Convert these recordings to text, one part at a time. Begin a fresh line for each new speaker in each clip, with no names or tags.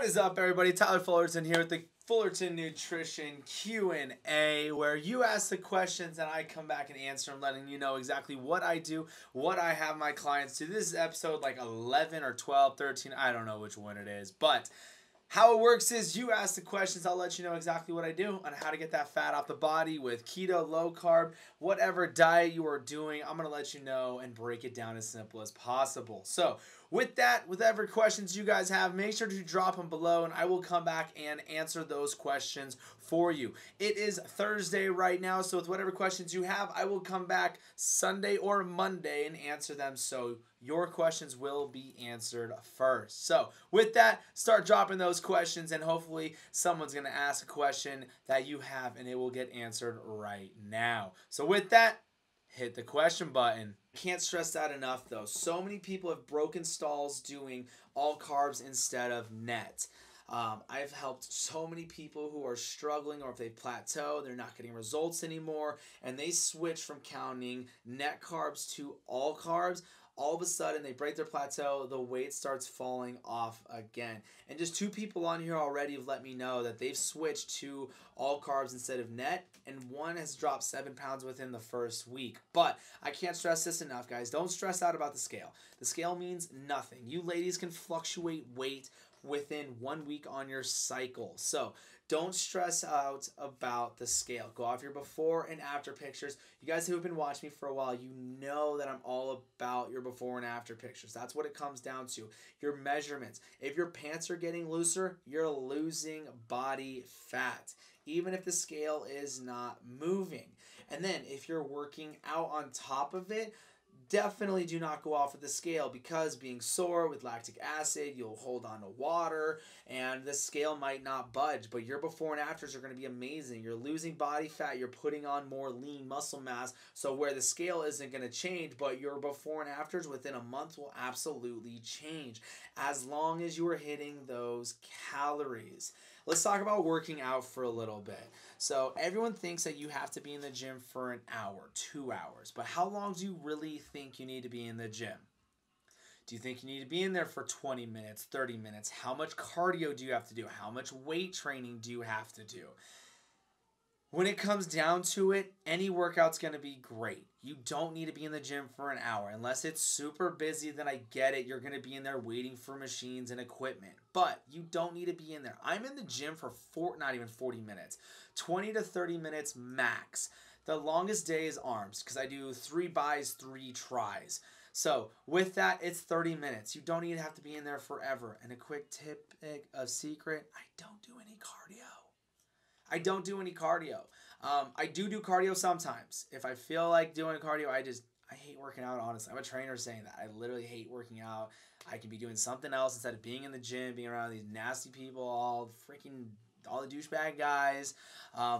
is up, everybody? Tyler Fullerton here with the Fullerton Nutrition Q&A, where you ask the questions and I come back and answer them, letting you know exactly what I do, what I have my clients do. This is episode like 11 or 12, 13, I don't know which one it is, but how it works is you ask the questions, I'll let you know exactly what I do on how to get that fat off the body with keto, low carb, whatever diet you are doing. I'm going to let you know and break it down as simple as possible. So with that, with whatever questions you guys have, make sure to drop them below and I will come back and answer those questions for you. It is Thursday right now, so with whatever questions you have, I will come back Sunday or Monday and answer them, so your questions will be answered first. So with that, start dropping those questions and hopefully someone's going to ask a question that you have and it will get answered right now. So with that, hit the question button. Can't stress that enough though. So many people have broken stalls doing all carbs instead of net. I've helped so many people who are struggling, or if they plateau, they're not getting results anymore, and they switch from counting net carbs to all carbs. All of a sudden, they break their plateau, the weight starts falling off again. And just 2 people on here already have let me know that they've switched to all carbs instead of net, and one has dropped 7 pounds within the first week. But I can't stress this enough, guys. Don't stress out about the scale. The scale means nothing. You ladies can fluctuate weight within 1 week on your cycle. So don't stress out about the scale. Go off your before and after pictures. You guys who have been watching me for a while, you know that I'm all about your before and after pictures. That's what it comes down to. Your measurements. If your pants are getting looser, you're losing body fat, even if the scale is not moving. And then if you're working out on top of it, definitely do not go off of the scale, because being sore with lactic acid, you'll hold on to water and the scale might not budge, but your before and afters are going to be amazing. You're losing body fat, you're putting on more lean muscle mass, so where the scale isn't going to change, but your before and afters within a month will absolutely change, as long as you are hitting those calories. Let's talk about working out for a little bit. So everyone thinks that you have to be in the gym for an hour, 2 hours, but how long do you really think you need to be in the gym? Do you think you need to be in there for 20 minutes, 30 minutes? How much cardio do you have to do? How much weight training do you have to do? When it comes down to it, any workout's going to be great. You don't need to be in the gym for an hour. Unless it's super busy, then I get it. You're going to be in there waiting for machines and equipment. But you don't need to be in there. I'm in the gym for not even 40 minutes. 20 to 30 minutes max. The longest day is arms, because I do 3 bis, 3 tries. So with that, it's 30 minutes. You don't need to have to be in there forever. And a quick tip of secret, I don't do any cardio. I don't do any cardio. I do cardio sometimes. If I feel like doing cardio, I hate working out, honestly. I'm a trainer saying that. I literally hate working out. I can be doing something else instead of being in the gym, being around these nasty people, all the douchebag guys,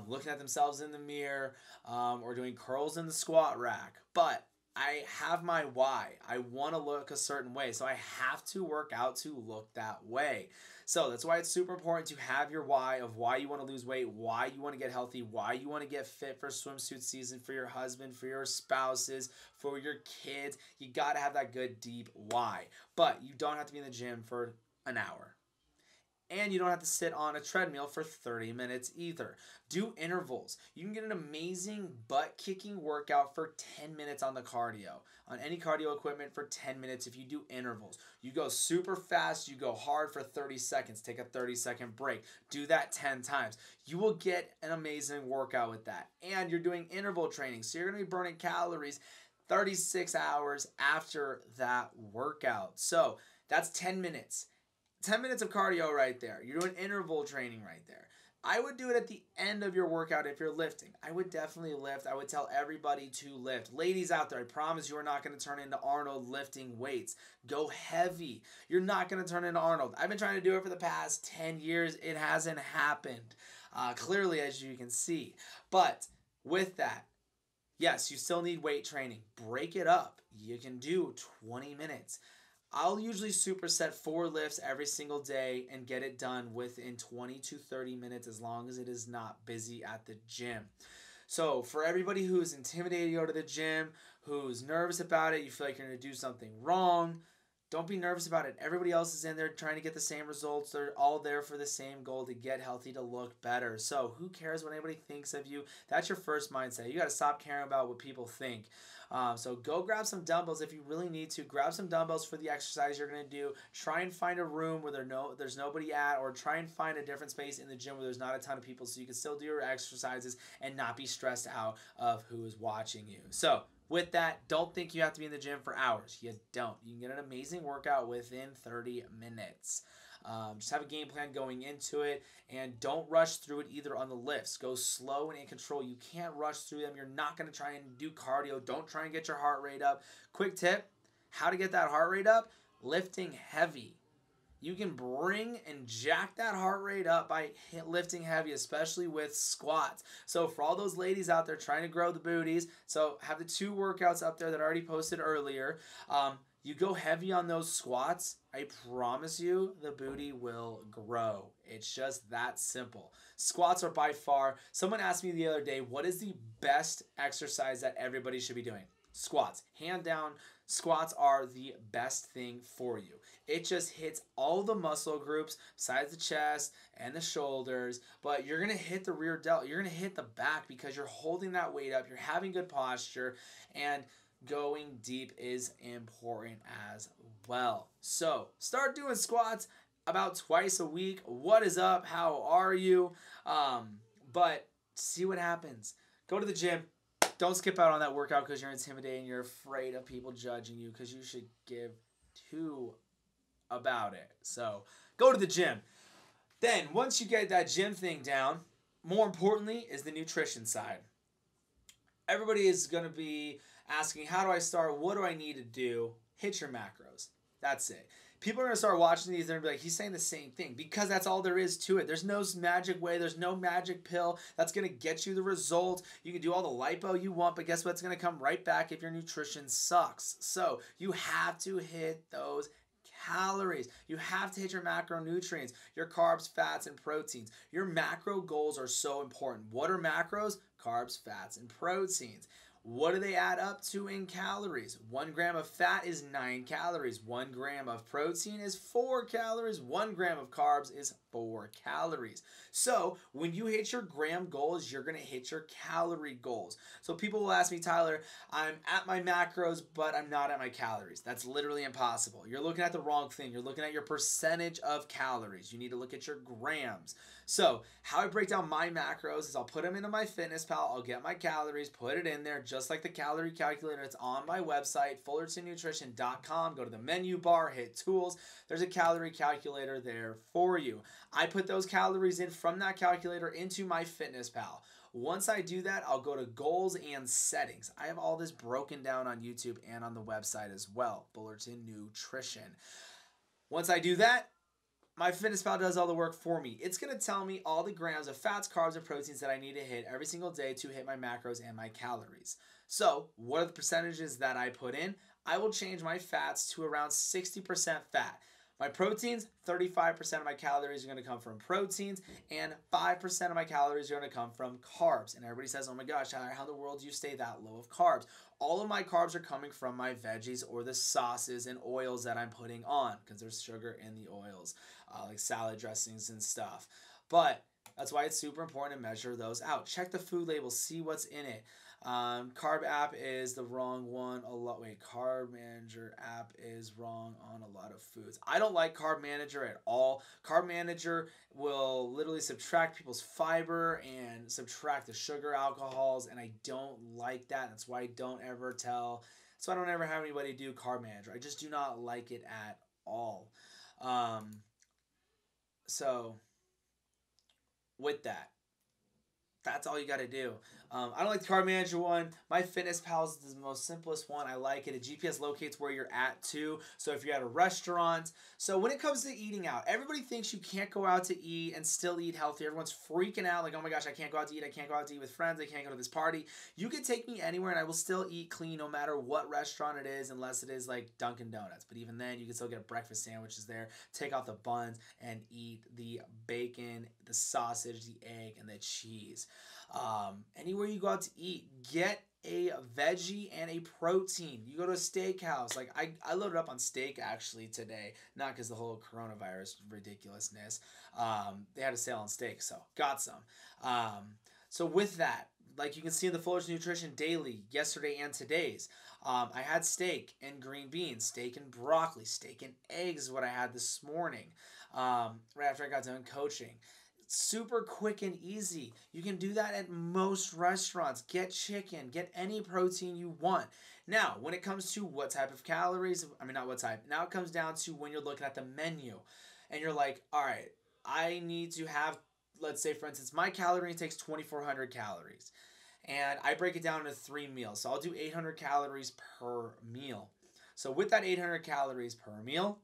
looking at themselves in the mirror, or doing curls in the squat rack. But I have my why. I want to look a certain way, so I have to work out to look that way. So that's why it's super important to have your why of why you want to lose weight, why you want to get healthy, why you want to get fit for swimsuit season, for your husband, for your spouses, for your kids. You got to have that good, deep why. But you don't have to be in the gym for an hour. And you don't have to sit on a treadmill for 30 minutes either. Do intervals. You can get an amazing butt-kicking workout for 10 minutes on the cardio. On any cardio equipment for 10 minutes if you do intervals. You go super fast, you go hard for 30 seconds. Take a 30-second break. Do that 10 times. You will get an amazing workout with that. And you're doing interval training, so you're going to be burning calories 36 hours after that workout. So that's 10 minutes. 10 minutes of cardio right there. You're doing interval training right there. I would do it at the end of your workout if you're lifting. I would definitely lift. I would tell everybody to lift. Ladies out there, I promise you are not going to turn into Arnold lifting weights. Go heavy. You're not going to turn into Arnold. I've been trying to do it for the past 10 years. It hasn't happened. Clearly, as you can see. But with that, yes, you still need weight training. Break it up. You can do 20 minutes. I'll usually superset 4 lifts every single day and get it done within 20 to 30 minutes, as long as it is not busy at the gym. So for everybody who is intimidated to go to the gym, who's nervous about it, you feel like you're going to do something wrong, Don't be nervous about it. Everybody else is in there trying to get the same results. They're all there for the same goal, to get healthy, to look better. So who cares what anybody thinks of you? That's your first mindset. You got to stop caring about what people think. So go grab some dumbbells if you really need to. Grab some dumbbells for the exercise you're going to do. Try and find a room where there's nobody at, or try and find a different space in the gym where there's not a ton of people, so you can still do your exercises and not be stressed out of who is watching you. So with that, don't think you have to be in the gym for hours. You don't. You can get an amazing workout within 30 minutes. Just have a game plan going into it, and don't rush through it either on the lifts. Go slow and in control. You can't rush through them. You're not going to try and do cardio. Don't try and get your heart rate up. Quick tip, how to get that heart rate up? Lifting heavy. You can bring and jack that heart rate up by lifting heavy, especially with squats. So for all those ladies out there trying to grow the booties, so have the 2 workouts up there that I already posted earlier. You go heavy on those squats, I promise you the booty will grow. It's just that simple. Squats are by far, someone asked me the other day, what is the best exercise that everybody should be doing? Squats. Hand down, squats are the best thing for you. It just hits all the muscle groups besides the chest and the shoulders, but you're going to hit the rear delt. You're going to hit the back because you're holding that weight up. You're having good posture, and going deep is important as well. So start doing squats about twice a week. What is up? How are you? But see what happens. Go to the gym. Don't skip out on that workout because you're intimidated and you're afraid of people judging you, because you should give 2 about it. So go to the gym. Then once you get that gym thing down, more importantly is the nutrition side. Everybody is going to be asking, how do I start? What do I need to do? Hit your macros. That's it. People are going to start watching these and be like, he's saying the same thing, because that's all there is to it. There's no magic way. There's no magic pill that's going to get you the result. You can do all the lipo you want, but guess what's going to come right back if your nutrition sucks? So you have to hit those calories. You have to hit your macronutrients, your carbs, fats, and proteins. Your macro goals are so important. What are macros? Carbs, fats, and proteins. What do they add up to in calories? 1 gram of fat is 9 calories. 1 gram of protein is 4 calories. 1 gram of carbs is 4 calories. So when you hit your gram goals, you're going to hit your calorie goals. So people will ask me, Tyler, I'm at my macros, but I'm not at my calories. That's literally impossible. You're looking at the wrong thing. You're looking at your percentage of calories. You need to look at your grams. So how I break down my macros is I'll put them into my fitness pal. I'll get my calories, put it in there, just like the calorie calculator. It's on my website, fullertonnutrition.com. Go to the menu bar, hit tools. There's a calorie calculator there for you. I put those calories in from that calculator into my fitness pal. Once I do that, I'll go to goals and settings. I have all this broken down on YouTube and on the website as well, Fullerton Nutrition. Once I do that, my fitness pal does all the work for me. It's going to tell me all the grams of fats, carbs, and proteins that I need to hit every single day to hit my macros and my calories. So what are the percentages that I put in? I will change my fats to around 60% fat. My proteins, 35% of my calories are going to come from proteins, and 5% of my calories are going to come from carbs. And everybody says, oh my gosh, how in the world do you stay that low of carbs? All of my carbs are coming from my veggies or the sauces and oils that I'm putting on, because there's sugar in the oils, like salad dressings and stuff. But that's why it's super important to measure those out. Check the food label, see what's in it. Carb app is the wrong one. Carb Manager app is wrong on a lot of foods. I don't like Carb Manager at all. Carb Manager will literally subtract people's fiber and subtract the sugar alcohols, and I don't like that. That's why I don't ever have anybody do Carb Manager. I just do not like it at all. So with that, that's all you got to do. I don't like the Carb Manager one. My Fitness Pal is the most simplest one. I like it. It GPS locates where you're at too. So if you're at a restaurant. So when it comes to eating out, everybody thinks you can't go out to eat and still eat healthy. Everyone's freaking out like, oh my gosh, I can't go out to eat. I can't go out to eat with friends. I can't go to this party. You can take me anywhere and I will still eat clean no matter what restaurant it is, unless it is like Dunkin' Donuts. But even then, you can still get breakfast sandwiches there. Take off the buns and eat the bacon, the sausage, the egg, and the cheese. Anywhere you go out to eat, get a veggie and a protein. You go to a steakhouse. Like I loaded up on steak actually today, not because the whole coronavirus ridiculousness. They had a sale on steak, so got some. So with that, like you can see in the Fullerton Nutrition Daily, yesterday and today's, I had steak and green beans, steak and broccoli, steak and eggs is what I had this morning, right after I got done coaching. Super quick and easy. You can do that at most restaurants. Get chicken, get any protein you want. Now, when it comes to what type of calories, not what type, now it comes down to when you're looking at the menu and you're like, all right, I need to have, let's say for instance, my calorie intake is 2,400 calories. And I break it down into 3 meals. So I'll do 800 calories per meal. So with that 800 calories per meal,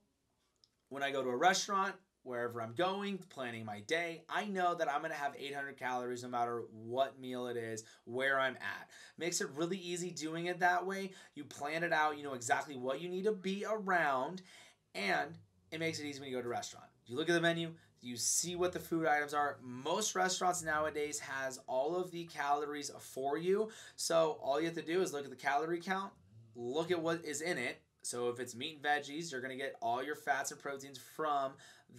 when I go to a restaurant, wherever I'm going, planning my day, I know that I'm going to have 800 calories no matter what meal it is, where I'm at. Makes it really easy doing it that way. You plan it out, you know exactly what you need to be around, and it makes it easy when you go to a restaurant. You look at the menu, you see what the food items are. Most restaurants nowadays has all of the calories for you. So all you have to do is look at the calorie count, look at what is in it. So if it's meat and veggies, you're going to get all your fats and proteins from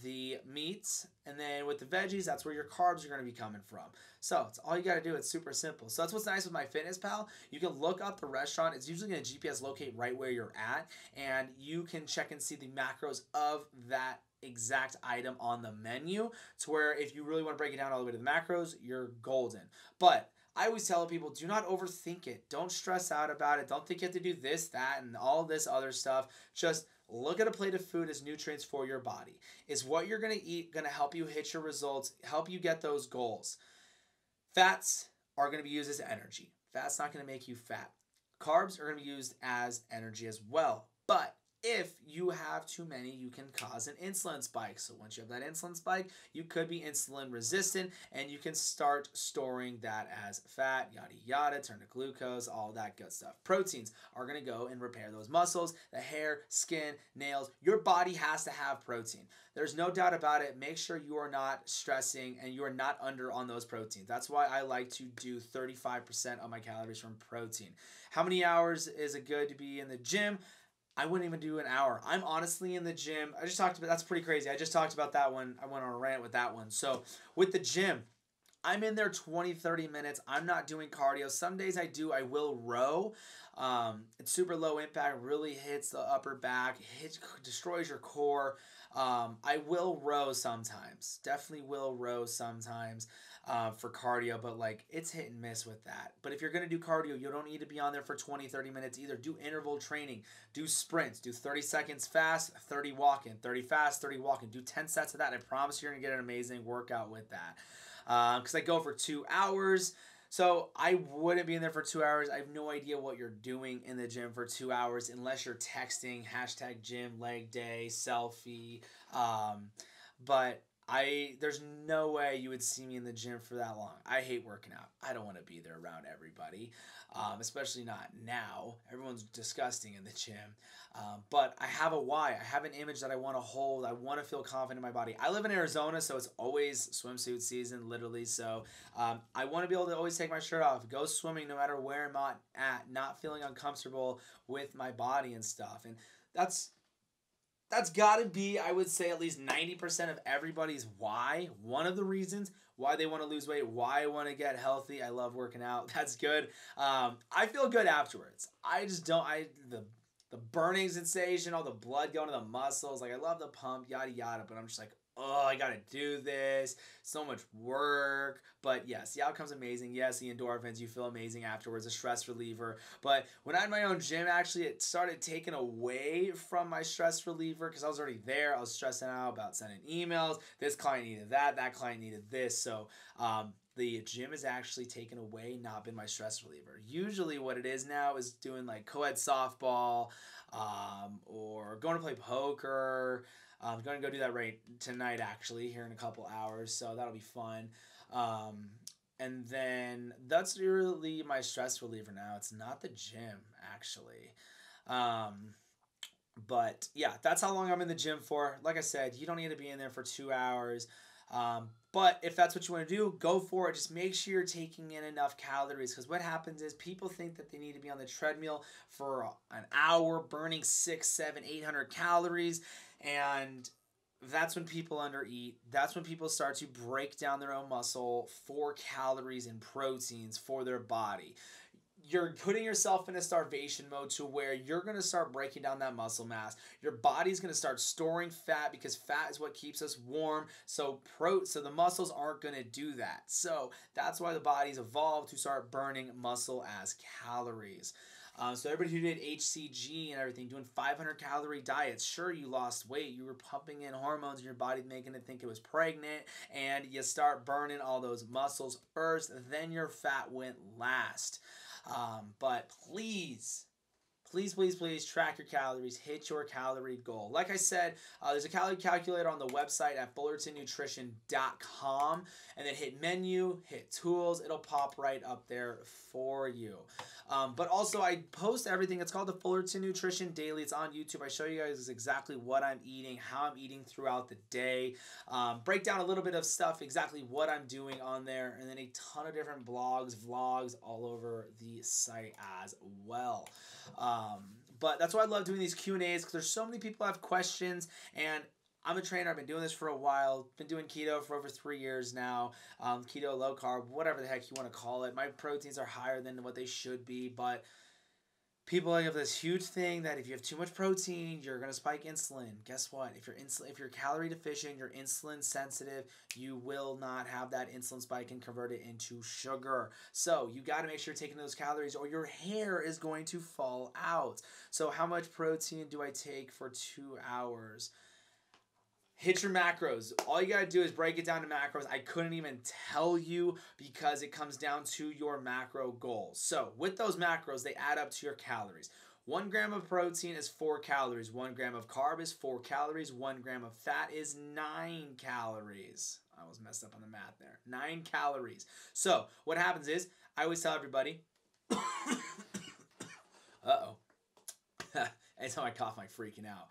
the meats. And then with the veggies, that's where your carbs are going to be coming from. So it's all you got to do. It's super simple. So that's what's nice with MyFitnessPal. You can look up the restaurant. It's usually going to GPS locate right where you're at. And you can check and see the macros of that exact item on the menu, to where if you really want to break it down all the way to the macros, you're golden. But I always tell people, do not overthink it. Don't stress out about it. Don't think you have to do this, that, and all this other stuff. Just look at a plate of food as nutrients for your body. Is what you're going to eat going to help you hit your results, help you get those goals? Fats are going to be used as energy. Fat's not going to make you fat. Carbs are going to be used as energy as well. But if you have too many, you can cause an insulin spike. So once you have that insulin spike, you could be insulin resistant, and you can start storing that as fat, yada yada, turn to glucose, all that good stuff. Proteins are going to go and repair those muscles, the hair, skin, nails. Your body has to have protein. There's no doubt about it. Make sure you are not stressing and you are not under on those proteins. That's why I like to do 35% of my calories from protein. How many hours is it good to be in the gym? I wouldn't even do an hour. I'm honestly in the gym. I just talked about, that's pretty crazy. I just talked about that one. I went on a rant with that one. So with the gym, I'm in there 20, 30 minutes. I'm not doing cardio. Some days I do. I will row. It's super low impact, really hits the upper back, destroys your core. I will row sometimes. Definitely will row sometimes for cardio, but like it's hit and miss with that. But if you're going to do cardio, you don't need to be on there for 20, 30 minutes either. Do interval training, do sprints, do 30 seconds fast, 30 walking, 30 fast, 30 walking. Do 10 sets of that. I promise you're going to get an amazing workout with that. Because I go for 2 hours. So I wouldn't be in there for 2 hours. I have no idea what you're doing in the gym for 2 hours unless you're texting, #gym, leg day, selfie. But there's no way you would see me in the gym for that long. I hate working out. I don't want to be there around everybody, especially not now. Everyone's disgusting in the gym. But I have a why. I have an image that I want to hold. I want to feel confident in my body. I live in Arizona, so it's always swimsuit season, literally. So I want to be able to always take my shirt off, go swimming no matter where I'm at, not feeling uncomfortable with my body and stuff. And that's got to be, I would say, at least 90% of everybody's why. One of the reasons why they want to lose weight, why I want to get healthy. I love working out. That's good. I feel good afterwards. I just don't, the burning sensation, all the blood going to the muscles. Like, I love the pump, yada, yada. But I'm just like, oh, I got to do this. So much work. But yes, the outcome's amazing. Yes, the endorphins, you feel amazing afterwards, a stress reliever. But when I had my own gym, actually, it started taking away from my stress reliever because I was already there. I was stressing out about sending emails. This client needed that client needed this. So the gym is actually taken away, not been my stress reliever. Usually what it is now is doing like co-ed softball or going to play poker. I'm going to go do that right tonight, actually, here in a couple hours. So that'll be fun. And then that's really my stress reliever now. It's not the gym, actually. But yeah, that's how long I'm in the gym for. Like I said, you don't need to be in there for 2 hours. But if that's what you want to do, go for it. Just make sure you're taking in enough calories, because what happens is people think that they need to be on the treadmill for an hour burning 600, 700, 800 calories, and that's when people undereat. That's when people start to break down their own muscle for calories and proteins for their body. You're putting yourself in a starvation mode to where you're going to start breaking down that muscle mass. Your body's going to start storing fat, because fat is what keeps us warm. So the muscles aren't going to do that. So that's why the body's evolved to start burning muscle as calories. So everybody who did HCG and everything, doing 500 calorie diets, sure, you lost weight. You were pumping in hormones in your body, making it think it was pregnant, and you start burning all those muscles first, then your fat went last. But please track your calories, hit your calorie goal. Like I said, there's a calorie calculator on the website at fullertonnutrition.com, and then hit menu, hit tools. It'll pop right up there for you. But also, I post everything. It's called the Fullerton Nutrition Daily. It's on YouTube. I show you guys exactly what I'm eating, how I'm eating throughout the day, break down a little bit of stuff, exactly what I'm doing on there, and then a ton of different blogs, vlogs all over the site as well. But that's why I love doing these Q&As, because there's so many people have questions, and I'm a trainer. I've been doing this for a while. Been doing keto for over 3 years now. Keto, low carb, whatever the heck you want to call it. My proteins are higher than what they should be, but people have this huge thing that if you have too much protein, you're going to spike insulin. Guess what? If you're calorie deficient, you're insulin sensitive, you will not have that insulin spike and convert it into sugar. So you got to make sure you're taking those calories, or your hair is going to fall out. So how much protein do I take for 2 hours? Hit your macros. All you got to do is break it down to macros. I couldn't even tell you, because it comes down to your macro goals. So with those macros, they add up to your calories. 1 gram of protein is 4 calories. 1 gram of carb is 4 calories. 1 gram of fat is 9 calories. I was messed up on the math there. 9 calories. So what happens is, I always tell everybody, uh-oh. Anytime I cough, I'm freaking out.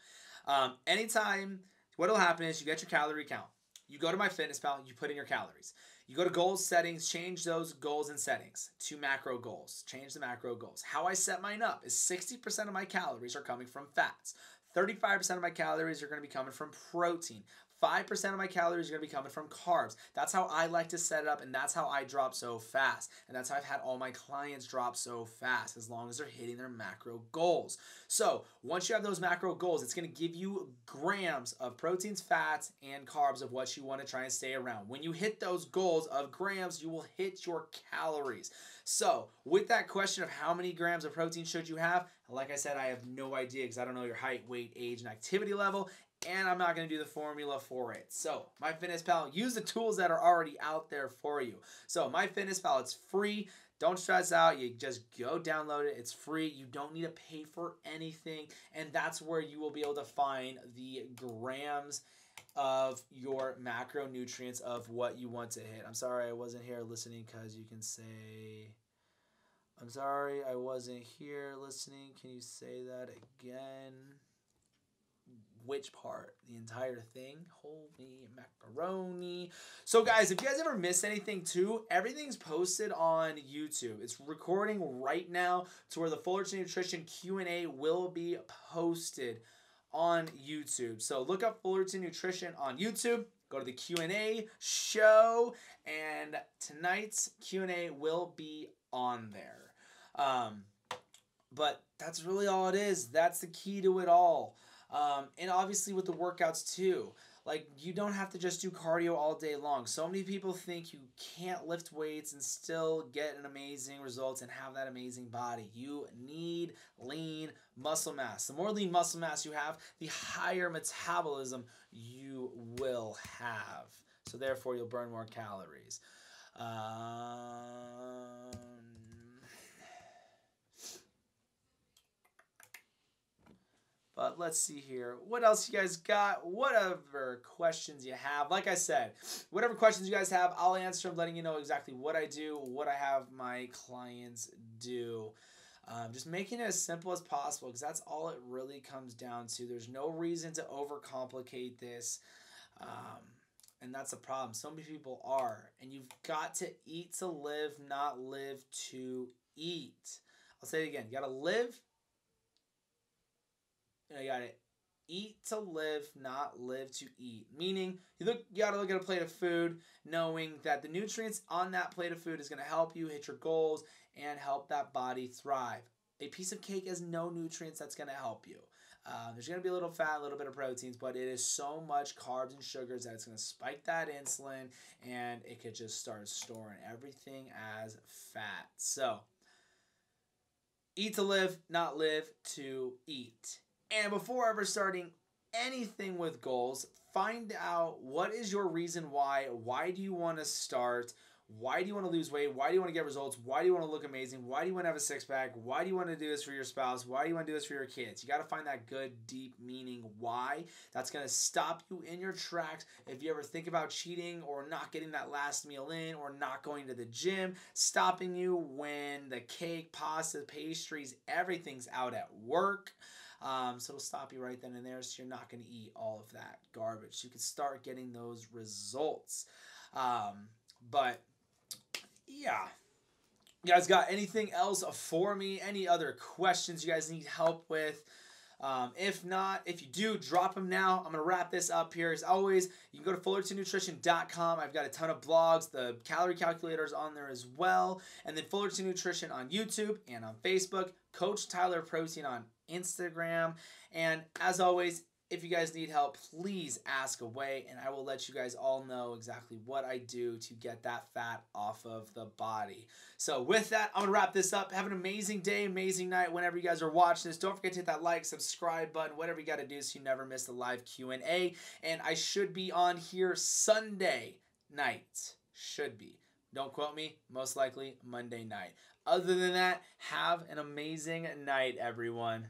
What'll happen is, you get your calorie count. You go to MyFitnessPal, you put in your calories. You go to goals, settings, change those goals and settings to macro goals. Change the macro goals. How I set mine up is 60% of my calories are coming from fats. 35% of my calories are going to be coming from protein. 5% of my calories are going to be coming from carbs. That's how I like to set it up, and that's how I drop so fast. And that's how I've had all my clients drop so fast, as long as they're hitting their macro goals. So once you have those macro goals, it's going to give you grams of proteins, fats, and carbs of what you want to try and stay around. When you hit those goals of grams, you will hit your calories. So with that question of how many grams of protein should you have, like I said, I have no idea, because I don't know your height, weight, age, and activity level, and I'm not going to do the formula for it. So MyFitnessPal, use the tools that are already out there for you. So MyFitnessPal, it's free. Don't stress out. You just go download it. It's free. You don't need to pay for anything, and that's where you will be able to find the grams of your macronutrients of what you want to hit. I'm sorry I wasn't here listening, because you can say, I'm sorry I wasn't here listening. Can you say that again? Which part? The entire thing? Holy macaroni. So guys, if you guys ever miss anything too, everything's posted on YouTube. It's recording right now to where the Fullerton Nutrition Q&A will be posted on YouTube. So look up Fullerton Nutrition on YouTube. Go to the Q&A show, and tonight's Q&A will be on there. But that's really all it is. That's the key to it all. And obviously with the workouts too, like, you don't have to just do cardio all day long. So many people think you can't lift weights and still get an amazing results and have that amazing body. You need lean muscle mass. The more lean muscle mass you have, the higher metabolism you will have. So therefore, you'll burn more calories. But let's see here. What else you guys got? Whatever questions you have. Like I said, whatever questions you guys have, I'll answer them, letting you know exactly what I do, what I have my clients do. Just making it as simple as possible, because that's all it really comes down to. There's no reason to overcomplicate this. And that's a problem. So many people are. And you've got to eat to live, not live to eat. I'll say it again. You got to live. You got to eat to live, not live to eat. Meaning, you got to look at a plate of food knowing that the nutrients on that plate of food is going to help you hit your goals and help that body thrive. A piece of cake has no nutrients that's going to help you. There's going to be a little fat, a little bit of proteins, but it is so much carbs and sugars that it's going to spike that insulin, and it could just start storing everything as fat. So, eat to live, not live to eat. And before ever starting anything with goals, find out what is your reason why. Why do you want to start? Why do you want to lose weight? Why do you want to get results? Why do you want to look amazing? Why do you want to have a six-pack? Why do you want to do this for your spouse? Why do you want to do this for your kids? You got to find that good, deep meaning why. That's going to stop you in your tracks if you ever think about cheating or not getting that last meal in or not going to the gym, stopping you when the cake, pasta, pastries, everything's out at work. So it'll stop you right then and there, so you're not going to eat all of that garbage. You can start getting those results. But yeah, you guys got anything else for me? Any other questions you guys need help with? If not, if you do, drop them now. I'm going to wrap this up here. As always, you can go to FullertonNutrition.com. I've got a ton of blogs. The calorie calculator is on there as well. And then Fullerton Nutrition on YouTube and on Facebook. Coach Tyler Protein on Instagram. And as always, if you guys need help, please ask away, and I will let you guys all know exactly what I do to get that fat off of the body. So with that, I'm going to wrap this up. Have an amazing day, amazing night whenever you guys are watching this. Don't forget to hit that like, subscribe button, whatever you got to do so you never miss the live Q&A. And I should be on here Sunday night. Should be. Don't quote me. Most likely Monday night. Other than that, have an amazing night, everyone.